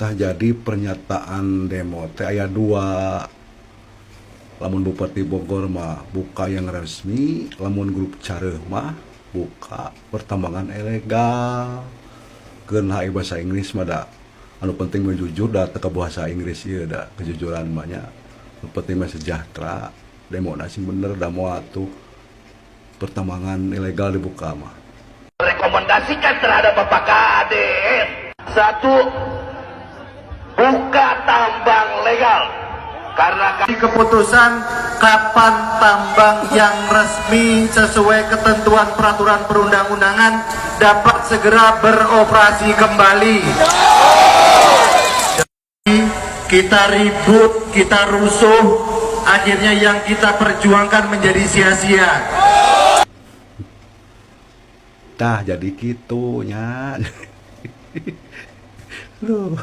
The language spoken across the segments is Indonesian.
Tah jadi pernyataan demo teh aya dua, lamun Bupati Bogor mah buka yang resmi, lamun grup Careuh mah buka pertambangan ilegal. Keun hai bahasa Inggris mah da anu penting mah jujur da teu bahasa Inggris ieu da kejujuran mah nya. Nu penting mah sejahtera, demo sing bener da moal atuh pertambangan ilegal dibuka mah. Rekomendasikan terhadap Bapak Kades. Satu, buka tambang legal. Karena keputusan kapan tambang yang resmi sesuai ketentuan peraturan perundang-undangan dapat segera beroperasi kembali. Jadi kita ribut, kita rusuh, akhirnya yang kita perjuangkan menjadi sia-sia. Tah jadi gitu nya. Loh.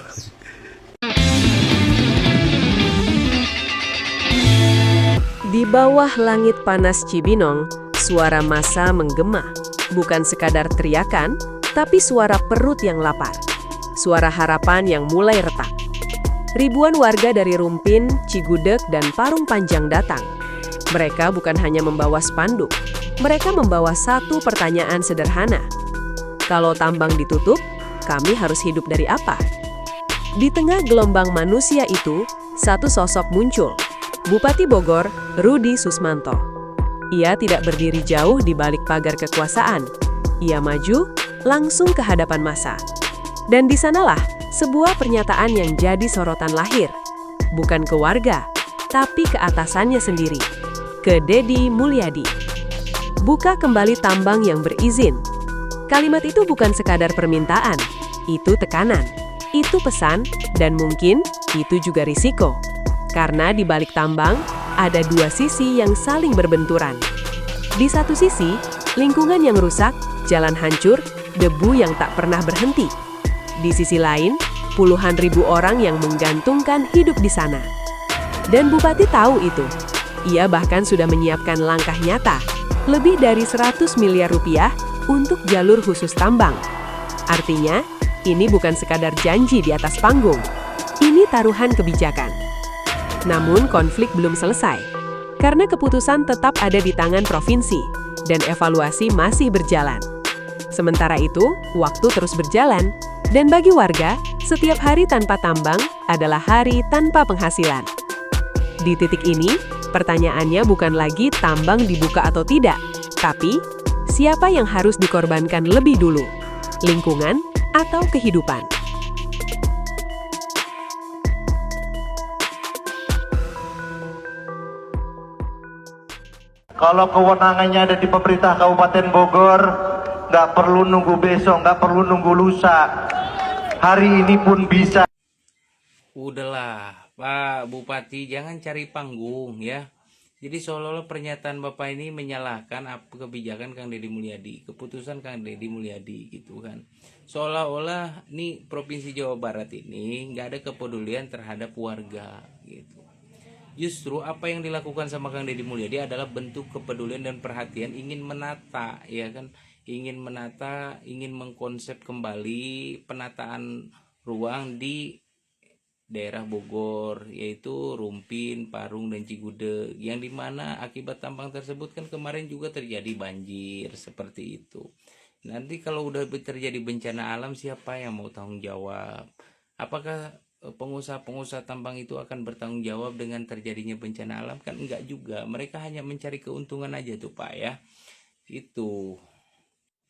Di bawah langit panas Cibinong, suara massa menggema. Bukan sekadar teriakan, tapi suara perut yang lapar. Suara harapan yang mulai retak. Ribuan warga dari Rumpin, Cigudeg, dan Parung Panjang datang. Mereka bukan hanya membawa spanduk, mereka membawa satu pertanyaan sederhana. Kalau tambang ditutup, kami harus hidup dari apa? Di tengah gelombang manusia itu, satu sosok muncul. Bupati Bogor, Rudi Susmanto. Ia tidak berdiri jauh di balik pagar kekuasaan. Ia maju langsung ke hadapan massa. Dan di sanalah sebuah pernyataan yang jadi sorotan lahir. Bukan ke warga, tapi ke atasannya sendiri. Ke Deddy Mulyadi. Buka kembali tambang yang berizin. Kalimat itu bukan sekadar permintaan, itu tekanan, itu pesan, dan mungkin itu juga risiko. Karena di balik tambang, ada dua sisi yang saling berbenturan. Di satu sisi, lingkungan yang rusak, jalan hancur, debu yang tak pernah berhenti. Di sisi lain, puluhan ribu orang yang menggantungkan hidup di sana. Dan Bupati tahu itu. Ia bahkan sudah menyiapkan langkah nyata, lebih dari 100 miliar rupiah untuk jalur khusus tambang. Artinya, ini bukan sekadar janji di atas panggung. Ini taruhan kebijakan. Namun konflik belum selesai, karena keputusan tetap ada di tangan provinsi, dan evaluasi masih berjalan. Sementara itu, waktu terus berjalan, dan bagi warga, setiap hari tanpa tambang adalah hari tanpa penghasilan. Di titik ini, pertanyaannya bukan lagi tambang dibuka atau tidak, tapi siapa yang harus dikorbankan lebih dulu, lingkungan atau kehidupan? Kalau kewenangannya ada di pemerintah Kabupaten Bogor, nggak perlu nunggu besok, nggak perlu nunggu lusa. Hari ini pun bisa. Udahlah, Pak Bupati, jangan cari panggung ya. Jadi seolah-olah pernyataan Bapak ini menyalahkan apa kebijakan Kang Deddy Mulyadi, keputusan Kang Deddy Mulyadi gitu kan. Seolah-olah nih Provinsi Jawa Barat ini nggak ada kepedulian terhadap warga gitu. Justru apa yang dilakukan sama Kang Deddy Mulyadi adalah bentuk kepedulian dan perhatian, ingin menata ya kan, ingin menata, ingin mengkonsep kembali penataan ruang di daerah Bogor, yaitu Rumpin, Parung, dan Cigudeg, yang dimana akibat tambang tersebut kan kemarin juga terjadi banjir seperti itu. Nanti kalau udah terjadi bencana alam, siapa yang mau tanggung jawab? Apakah pengusaha-pengusaha tambang itu akan bertanggung jawab dengan terjadinya bencana alam? Kan enggak juga, mereka hanya mencari keuntungan aja tuh Pak ya. Itu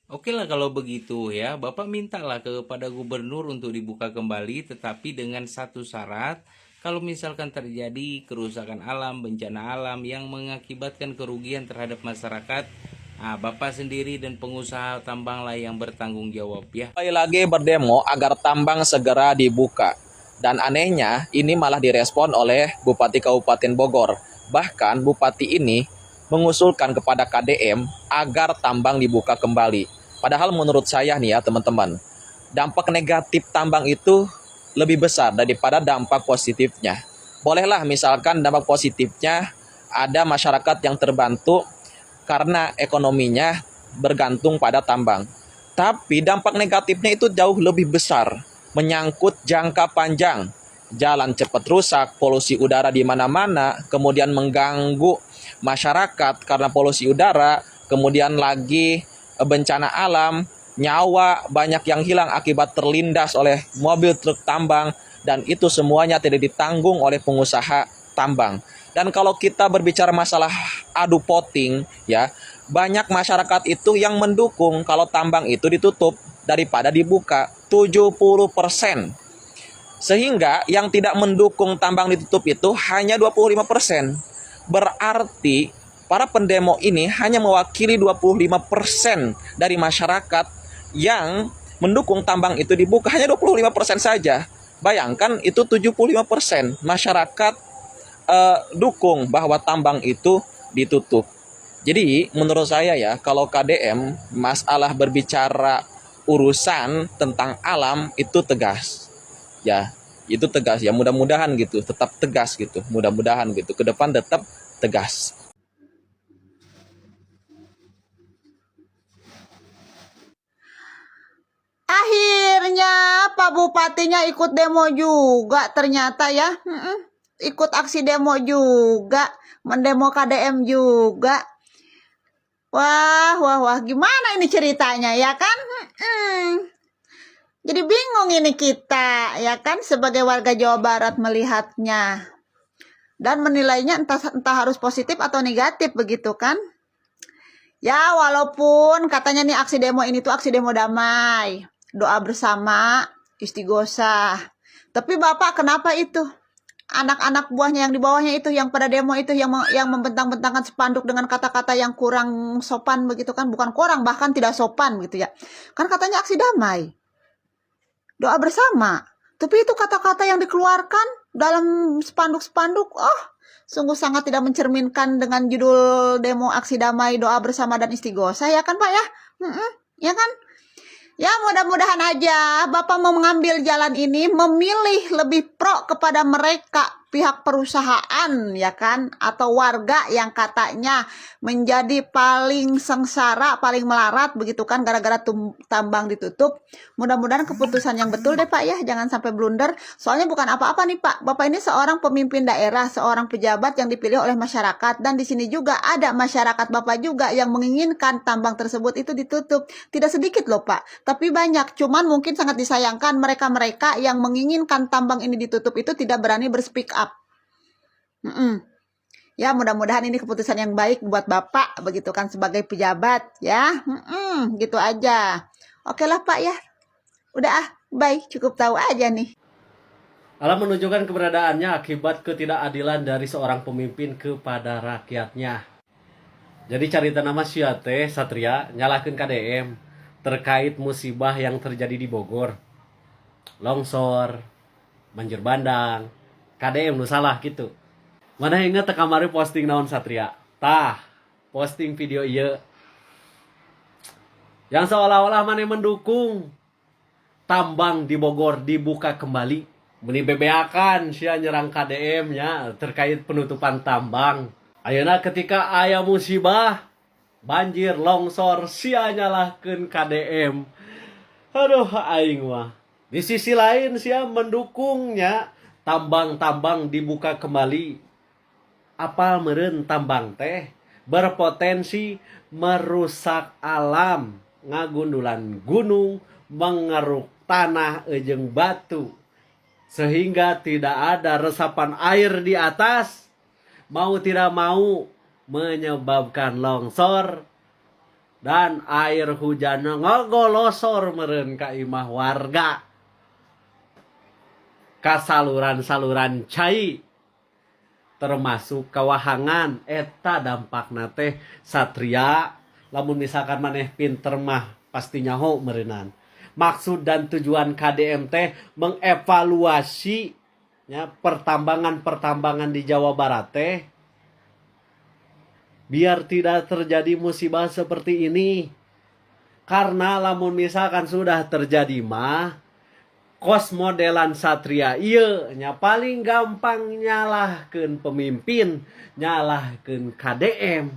oke lah kalau begitu ya, Bapak mintalah kepada gubernur untuk dibuka kembali, tetapi dengan satu syarat, kalau misalkan terjadi kerusakan alam, bencana alam yang mengakibatkan kerugian terhadap masyarakat, Bapak sendiri dan pengusaha tambang lah yang bertanggung jawab ya. Lagi berdemo agar tambang segera dibuka. Dan anehnya, ini malah direspon oleh Bupati Kabupaten Bogor. Bahkan Bupati ini mengusulkan kepada KDM agar tambang dibuka kembali. Padahal menurut saya nih ya teman-teman, dampak negatif tambang itu lebih besar daripada dampak positifnya. Bolehlah misalkan dampak positifnya ada masyarakat yang terbantu karena ekonominya bergantung pada tambang. Tapi dampak negatifnya itu jauh lebih besar. menyangkut jangka panjang. Jalan cepat rusak, polusi udara di mana-mana, kemudian mengganggu masyarakat karena polusi udara, kemudian lagi bencana alam, nyawa banyak yang hilang akibat terlindas oleh mobil truk tambang, dan itu semuanya tidak ditanggung oleh pengusaha tambang. Dan kalau kita berbicara masalah adu poting, ya, banyak masyarakat itu yang mendukung kalau tambang itu ditutup daripada dibuka, 70%. Sehingga yang tidak mendukung tambang ditutup itu hanya 25%. Berarti para pendemo ini hanya mewakili 25% dari masyarakat yang mendukung tambang itu dibuka, hanya 25% saja. Bayangkan itu 75% masyarakat dukung bahwa tambang itu ditutup. Jadi menurut saya ya, kalau KDM masalah berbicara urusan tentang alam itu tegas. Ya, itu tegas ya, mudah-mudahan gitu, tetap tegas gitu. Mudah-mudahan gitu ke depan tetap tegas. Akhirnya Pak Bupatinya ikut demo juga ternyata ya. Ikut aksi demo juga, mendemo KDM juga. Wah, gimana ini ceritanya ya kan? Jadi bingung ini kita ya kan sebagai warga Jawa Barat melihatnya dan menilainya entah harus positif atau negatif begitu kan? Ya walaupun katanya nih aksi demo ini tuh aksi demo damai, doa bersama, istighosah. Tapi Bapak kenapa itu? Anak-anak buahnya yang di bawahnya itu yang pada demo itu yang membentang-bentangkan spanduk dengan kata-kata yang kurang sopan begitu kan? Bukan kurang, bahkan tidak sopan gitu ya. Kan katanya aksi damai. Doa bersama. Tapi itu kata-kata yang dikeluarkan dalam spanduk-spanduk, sungguh sangat tidak mencerminkan dengan judul demo aksi damai, doa bersama dan istighosah ya kan Pak ya? Ya kan? Ya mudah-mudahan aja Bapak mau mengambil jalan ini, memilih lebih pro kepada mereka, pihak perusahaan ya kan, atau warga yang katanya menjadi paling sengsara, paling melarat begitu kan gara-gara tambang ditutup. Mudah-mudahan keputusan yang betul deh Pak ya, jangan sampai blunder. Soalnya bukan apa-apa nih Pak, Bapak ini seorang pemimpin daerah, seorang pejabat yang dipilih oleh masyarakat, dan di sini juga ada masyarakat Bapak juga yang menginginkan tambang tersebut itu ditutup. Tidak sedikit loh Pak, tapi banyak. Cuman mungkin sangat disayangkan mereka-mereka yang menginginkan tambang ini ditutup itu tidak berani berspeak up. Ya mudah-mudahan ini keputusan yang baik buat Bapak begitu kan sebagai pejabat ya. Gitu aja. Oke lah Pak ya. Udah bye, cukup tahu aja nih. Alam menunjukkan keberadaannya akibat ketidakadilan dari seorang pemimpin kepada rakyatnya. Jadi cerita nama Syate Satria nyalakan KDM terkait musibah yang terjadi di Bogor. Longsor, banjir bandang, KDM nu salah gitu. Mana inget kamari posting naon Satria? Tah, posting video iya. Yang seolah-olah mana mendukung tambang di Bogor dibuka kembali. Meni bebeakan sia nyerang KDM nya terkait penutupan tambang. Ayeuna ketika aya musibah, banjir, longsor, sia nyalahkeun KDM. Aduh aing mah. Di sisi lain sia mendukungnya tambang-tambang dibuka kembali. Apal meureun tambang teh berpotensi merusak alam, ngagundulan gunung, mengeruk tanah jeung batu, sehingga tidak ada resapan air di atas, mau tidak mau menyebabkan longsor dan air hujan ngogolosor meureun ka imah warga ka saluran-saluran cai, termasuk kawahangan. Eta dampakna teh Satria, lamun misalkan maneh pinter mah pasti nyaho meureunnan. Maksud dan tujuan KDM teh mengevaluasi ya pertambangan di Jawa Barat teh biar tidak terjadi musibah seperti ini. Karena lamun misalkan sudah terjadi mah kos modelan Satria ieu nya paling gampang nyalahkeun pemimpin, nyalahkeun KDM.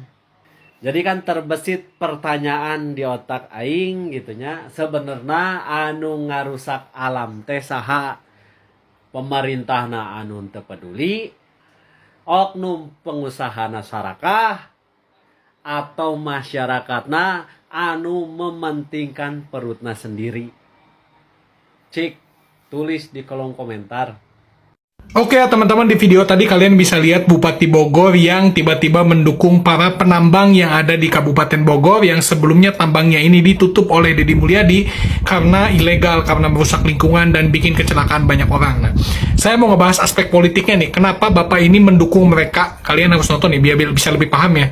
Jadi kan terbesit pertanyaan di otak aing gitunya, sebenarnya anu ngarusak alam teh saha? Pemerintahna anu teu peduli, oknum pengusahana sarakah, atau masyarakatna anu mementingkan perutna sendiri? Cik, tulis di kolom komentar. Oke ya teman-teman, di video tadi kalian bisa lihat Bupati Bogor yang tiba-tiba mendukung para penambang yang ada di Kabupaten Bogor yang sebelumnya tambangnya ini ditutup oleh Deddy Mulyadi karena ilegal, karena merusak lingkungan dan bikin kecelakaan banyak orang. Nah, saya mau ngebahas aspek politiknya nih, kenapa Bapak ini mendukung mereka. Kalian harus nonton nih biar bisa lebih paham ya.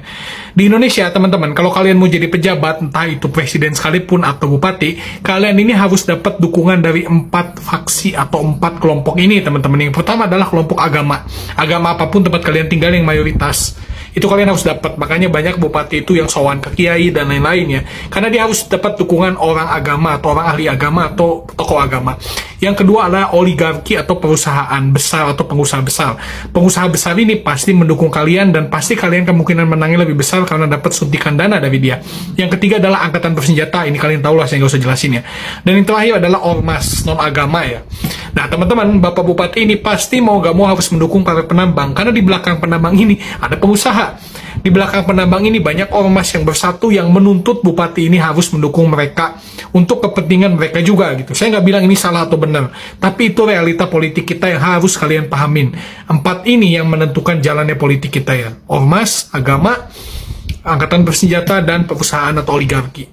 Di Indonesia teman-teman, kalau kalian mau jadi pejabat, entah itu presiden sekalipun atau bupati, kalian ini harus dapat dukungan dari 4 faksi atau 4 kelompok ini teman-teman. Yang pertama adalah kelompok agama. Agama apapun tempat kalian tinggal yang mayoritas, itu kalian harus dapat. Makanya banyak bupati itu yang sowan ke kiai dan lain-lainnya, karena dia harus dapat dukungan orang agama atau orang ahli agama atau tokoh agama. Yang kedua adalah oligarki atau perusahaan besar atau pengusaha besar. Pengusaha besar ini pasti mendukung kalian dan pasti kalian kemungkinan menangnya lebih besar karena dapat suntikan dana dari dia. Yang ketiga adalah angkatan bersenjata. Ini kalian tahu lah, saya nggak usah jelasin ya. Dan yang terakhir adalah ormas non agama ya. Nah teman-teman, Bapak Bupati ini pasti mau gak mau harus mendukung para penambang, karena di belakang penambang ini ada pengusaha. Di belakang penambang ini banyak ormas yang bersatu yang menuntut Bupati ini harus mendukung mereka untuk kepentingan mereka juga gitu. Saya nggak bilang ini salah atau benar, tapi itu realita politik kita yang harus kalian pahamin. 4 ini yang menentukan jalannya politik kita ya. Ormas, agama, angkatan bersenjata, dan perusahaan atau oligarki.